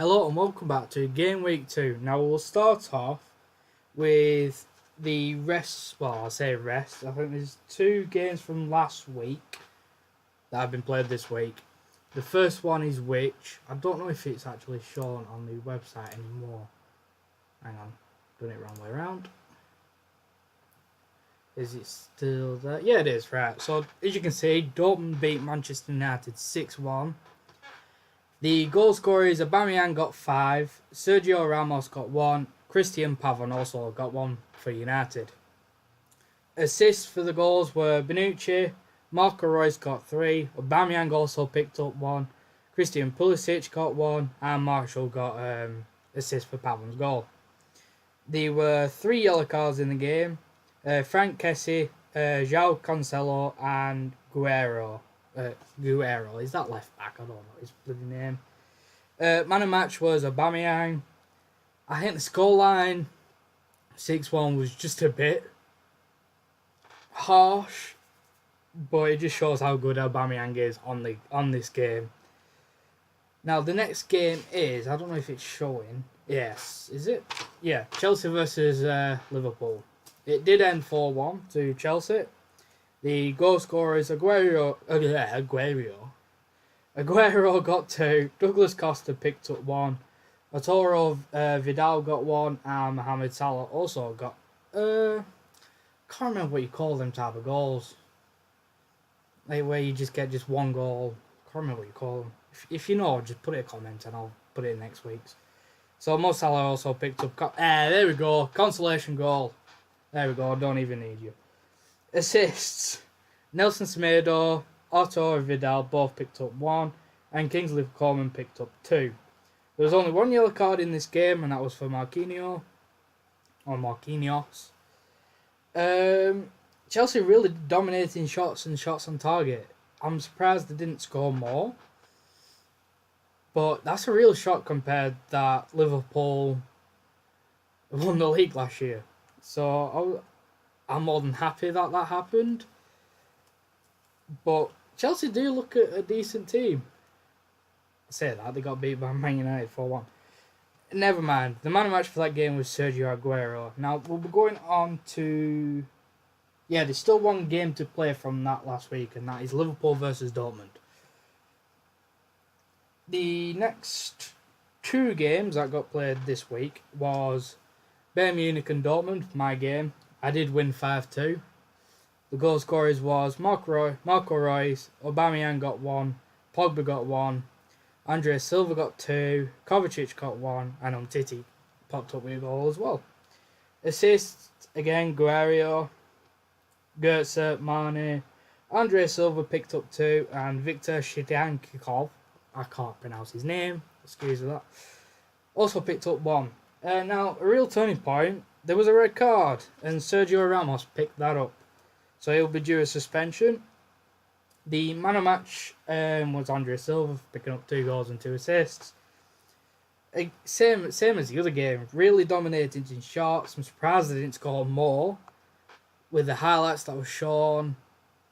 Hello and welcome back to Game Week 2. Now we'll start off with the rest, I think there's 2 games from last week that have been played this week. The first one is which, I don't know if it's actually shown on the website anymore. Hang on, doing it wrong way around. Is it still there? Yeah, it is, right. So, as you can see, Dortmund beat Manchester United 6-1. The goal scorers, Aubameyang got 5, Sergio Ramos got 1, Christian Pavon also got 1 for United. Assists for the goals were Bonucci, Marco Reus got 3, Aubameyang also picked up 1, Christian Pulisic got 1, and Marshall got assist for Pavon's goal. There were 3 yellow cards in the game. Frank Kessie, João Cancelo, and Guerrero, is that left back? I don't know his bloody name. Man of match was Aubameyang. I think the scoreline 6-1 was just a bit harsh, but it just shows how good Aubameyang is on this game. Now the next game is, I don't know if it's showing. Yes, is it? Yeah, Chelsea versus Liverpool. It did end 4-1 to Chelsea. The goal scorers Aguero got 2, Douglas Costa picked up 1, Arturo Vidal got 1, and Mohamed Salah also got can't remember what you call them type of goals. Like where you just get just one goal. Can't remember what you call them. If you know, just put it in a comment and I'll put it in next week's. So Mo Salah also picked up there we go, consolation goal. There we go, don't even need you. Assists. Nelson Semedo, Otto and Vidal both picked up 1, and Kingsley Coman picked up 2. There was only 1 yellow card in this game, and that was for Marquinhos. Chelsea really dominating shots and shots on target. I'm surprised they didn't score more. But that's a real shock compared that Liverpool won the league last year. So I'm more than happy that happened. But Chelsea do look at a decent team. I say that, they got beat by Man United 4-1. Never mind. The man of match for that game was Sergio Aguero. Now, we'll be going on to... Yeah, there's still 1 game to play from that last week, and that is Liverpool versus Dortmund. The next 2 games that got played this week was Bayern Munich and Dortmund, my game. I did win 5-2. The goal scorers was Marco Reus, Aubameyang got 1, Pogba got 1, Andrea Silva got 2, Kovacic got 1, and Umtiti popped up with a goal as well. Assists, again, Guerrero, Götze, Mane, Andrea Silva picked up 2, and Viktor Shidyankikov, I can't pronounce his name, excuse me that, also picked up 1. Now, a real turning point, there was a red card, and Sergio Ramos picked that up. So he'll be due a suspension. The man of match was Andrea Silva, picking up 2 goals and 2 assists. Same as the other game, really dominating in shots. I'm surprised they didn't score more. With the highlights that were shown,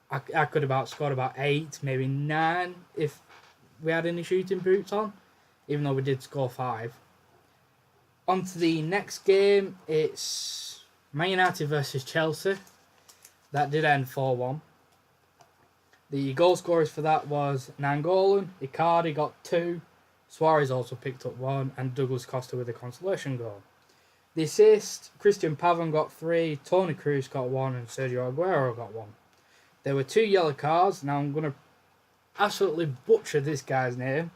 I could have scored about 8, maybe 9 if we had any shooting boots on, even though we did score 5. On to the next game, it's Man United versus Chelsea. That did end 4-1. The goal scorers for that was Nainggolan, Icardi got 2, Suarez also picked up 1, and Douglas Costa with a consolation goal. The assist, Christian Pavon got 3, Toni Kroos got 1, and Sergio Aguero got 1. There were 2 yellow cards. Now I'm going to absolutely butcher this guy's name.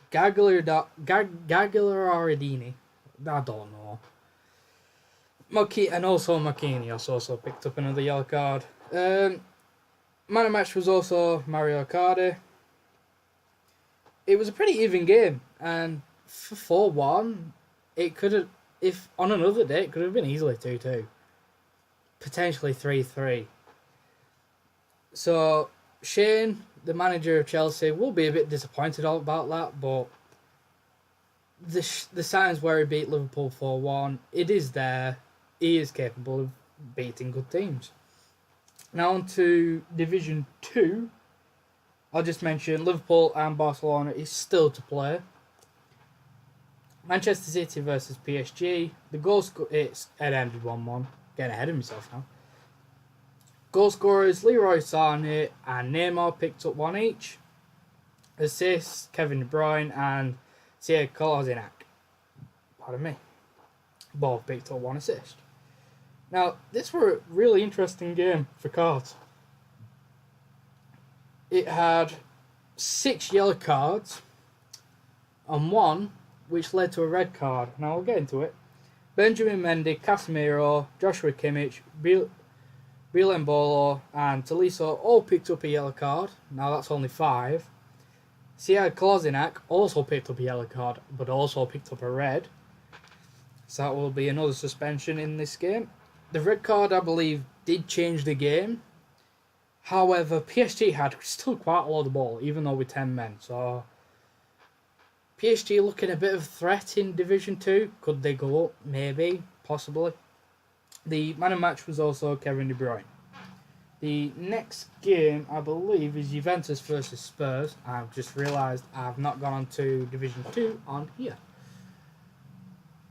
Gagliardini. I don't know. And also Marquinhos also picked up another yellow card. Man of match was also Mario Icardi. It was a pretty even game, and for 4-1, it could have, if on another day, it could have been easily 2-2. Potentially 3-3. So, Shane, the manager of Chelsea, will be a bit disappointed about that, but the signs where he beat Liverpool 4-1, it is there. He is capable of beating good teams. Now on to Division 2. I'll just mention Liverpool and Barcelona is still to play. Manchester City versus PSG. The it ended 1-1. Getting ahead of myself now. Goal scorers Leroy Sané and Neymar picked up 1 each. Assists Kevin De Bruyne and Sia Kolasinac. Pardon me. Both picked up 1 assist. Now, this was a really interesting game for cards. It had 6 yellow cards and 1 which led to a red card. Now, we'll get into it. Benjamin Mendy, Casemiro, Joshua Kimmich, Bilembolo and Tolisso all picked up a yellow card. Now, that's only 5. Sia Kolasinac also picked up a yellow card, but also picked up a red. So that will be another suspension in this game. The red card, I believe, did change the game. However, PSG had still quite a lot of the ball, even though with 10 men. So, PSG looking a bit of a threat in Division 2. Could they go up? Maybe. Possibly. The man of match was also Kevin De Bruyne. The next game, I believe, is Juventus versus Spurs. I've just realised I've not gone on to Division 2 on here.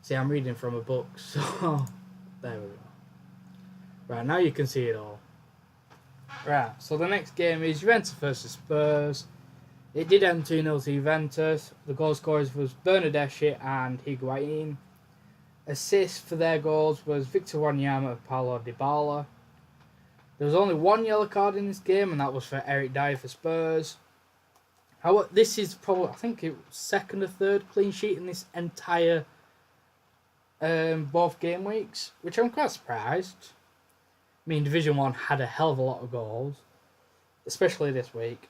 See, I'm reading from a book, so there we go. Right, now you can see it all. Right, so the next game is Juventus versus Spurs. It did end 2-0 to Juventus. The goal scorers was Bernardeschi and Higuain. Assists for their goals was Victor Wanyama and Paulo Dybala. There was only 1 yellow card in this game, and that was for Eric Dyer for Spurs. However, this is probably, I think, it was 2nd or 3rd clean sheet in this entire both game weeks, which I'm quite surprised. I mean, Division 1 had a hell of a lot of goals, especially this week.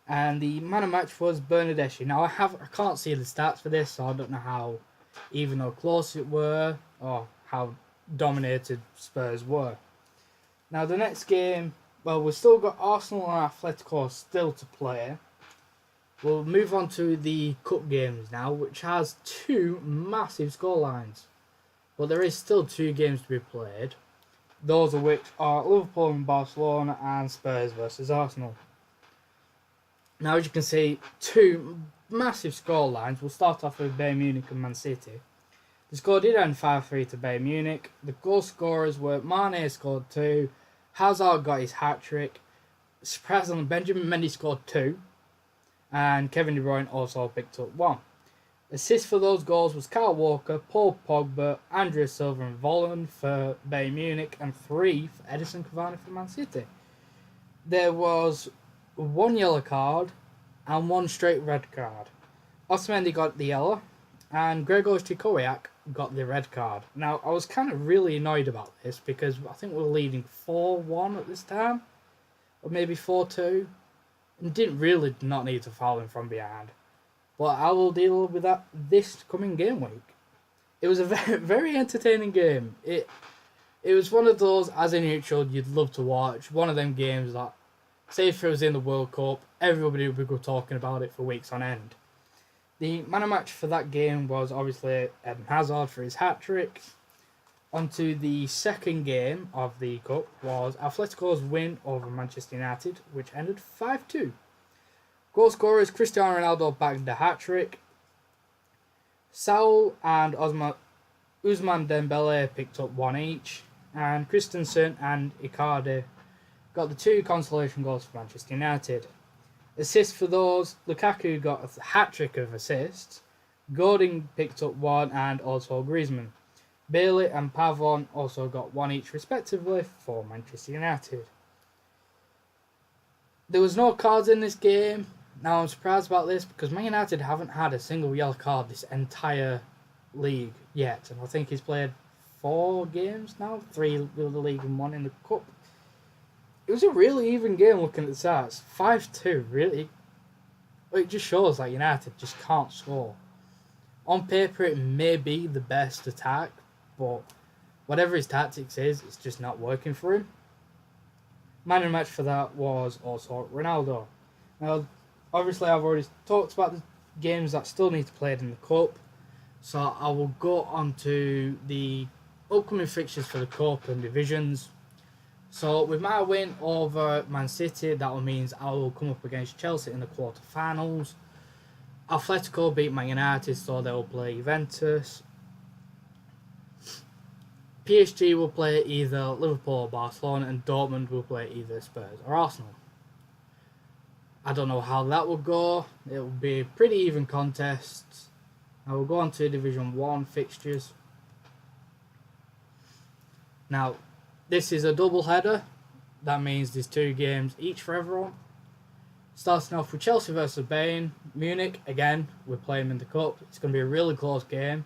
And the man of match was Bernardeschi. Now, I can't see the stats for this, so I don't know how even how close it were or how dominated Spurs were. Now, the next game, well, we've still got Arsenal and Atletico still to play. We'll move on to the cup games now, which has 2 massive scorelines. But there is still 2 games to be played. Those of which are Liverpool and Barcelona and Spurs versus Arsenal. Now, as you can see, 2 massive scorelines. We'll start off with Bayern Munich and Man City. The score did end 5-3 to Bayern Munich. The goal scorers were Mane scored 2, Hazard got his hat-trick, surprisingly Benjamin Mendy scored 2, and Kevin De Bruyne also picked up 1. Assists for those goals was Kyle Walker, Paul Pogba, Andrea Silva and Volland for Bayern Munich, and 3 for Edison Cavani for Man City. There was 1 yellow card and 1 straight red card. Otamendi got the yellow, and Gregor Chikowiak got the red card. Now, I was kind of really annoyed about this because I think we were leading 4-1 at this time, or maybe 4-2, and didn't really not need to foul him from behind. But I will deal with that this coming game week. It was a very, very entertaining game. It was one of those, as a neutral, you'd love to watch. One of them games that, say if it was in the World Cup, everybody would be talking about it for weeks on end. The man of match for that game was obviously Eden Hazard for his hat-trick. Onto the second game of the Cup was Atletico's win over Manchester United, which ended 5-2. Goal scorers Cristiano Ronaldo bagged the hat-trick. Saul and Ousmane Dembele picked up 1 each. And Christensen and Icardi got the 2 consolation goals for Manchester United. Assists for those, Lukaku got a hat-trick of assists. Gordon picked up 1 and also Griezmann. Bailey and Pavon also got 1 each respectively for Manchester United. There was no cards in this game. Now I'm surprised about this because Man United haven't had a single yellow card this entire league yet. And I think he's played 4 games now, 3 with the league and 1 in the cup. It was a really even game looking at the stats. 5-2, really. It just shows that United just can't score. On paper, it may be the best attack, but whatever his tactics is, it's just not working for him. Man of the match for that was also Ronaldo. Now, obviously, I've already talked about the games that still need to be played in the Cup, so I will go on to the upcoming fixtures for the Cup and divisions. So with my win over Man City, that means I will come up against Chelsea in the quarterfinals. Atletico beat Man United, so they will play Juventus. PSG will play either Liverpool or Barcelona, and Dortmund will play either Spurs or Arsenal. I don't know how that will go. It will be a pretty even contest. I will go on to Division 1 fixtures. Now, this is a double header. That means there's 2 games each for everyone. Starting off with Chelsea versus Bayern Munich. Again, we're playing in the cup. It's going to be a really close game.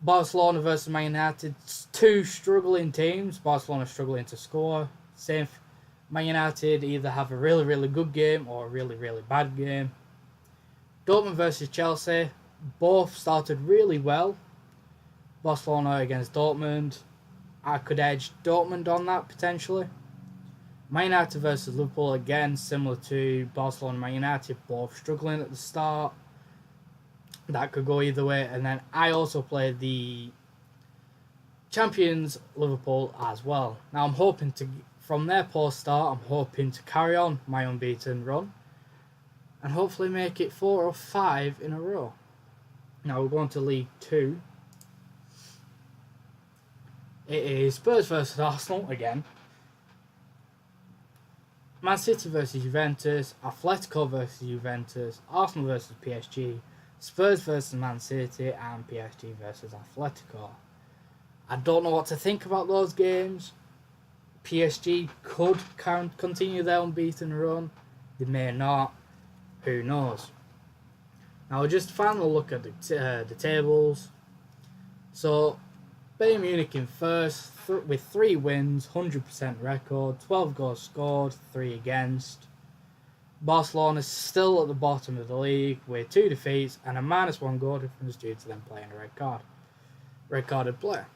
Barcelona versus Man United. 2 struggling teams. Barcelona struggling to score. Same. Man United either have a really, really good game or a really, really bad game. Dortmund versus Chelsea. Both started really well. Barcelona against Dortmund. I could edge Dortmund on that potentially. Man United versus Liverpool, again similar to Barcelona and Man United, both struggling at the start. That could go either way. And then I also played the champions Liverpool as well. Now I'm hoping to, from their poor start, I'm hoping to carry on my unbeaten run and hopefully make it 4 or 5 in a row. Now we're going to League 2. It is Spurs versus Arsenal again. Man City versus Juventus, Atletico versus Juventus, Arsenal versus PSG, Spurs versus Man City, and PSG versus Atletico. I don't know what to think about those games. PSG could continue their unbeaten run. They may not. Who knows? Now we'll just finally look at the tables. So, Bayern Munich in first with 3 wins, 100% record, 12 goals scored, 3 against. Barcelona still at the bottom of the league with 2 defeats and a -1 goal difference due to them playing a red-carded player.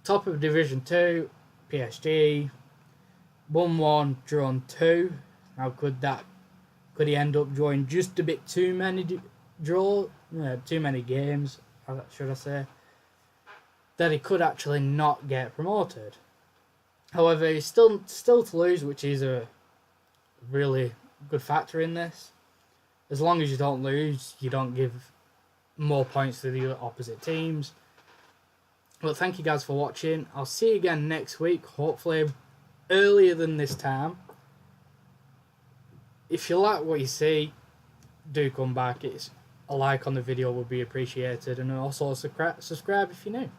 Top of Division 2, PSG, 1-1, drawn 2. Now could he end up drawing just a bit too many too many games, should I say? That he could actually not get promoted. However, he's still to lose, which is a really good factor in this. As long as you don't lose, you don't give more points to the opposite teams. But thank you guys for watching. I'll see you again next week, hopefully earlier than this time. If you like what you see, do come back. A like on the video would be appreciated, and also subscribe if you're new.